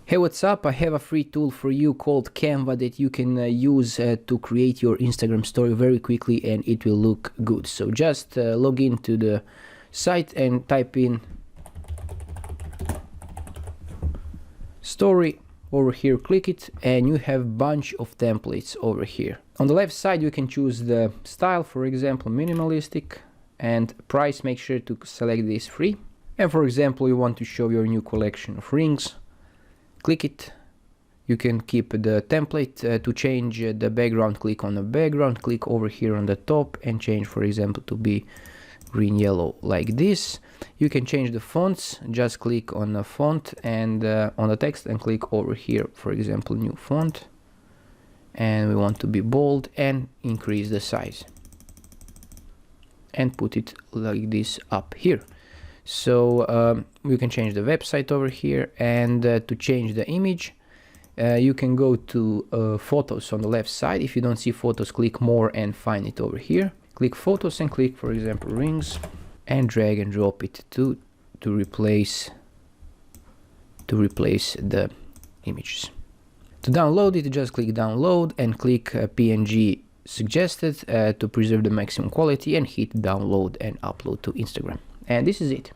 Hey, what's up? I have a free tool for you called Canva that you can use to create your Instagram story very quickly, and it will look good. So just log into the site and type in story over here, click it, and you have bunch of templates over here. On the left side you can choose the style, for example minimalistic, and price, make sure to select this free. And for example you want to show your new collection of rings, click it. You can keep the template. To change the background, click on the background, click over here on the top and change, for example, to be green yellow like this. You can change the fonts, just click on the font and on the text and click over here, for example new font, and we want to be bold and increase the size and put it like this up here. So you can change the website over here, and to change the image you can go to photos on the left side. If you don't see photos, click more and find it over here. Click photos and click, for example, rings, and drag and drop it to replace the images. To download it, just click download and click PNG suggested to preserve the maximum quality, and hit download and upload to Instagram. And this is it.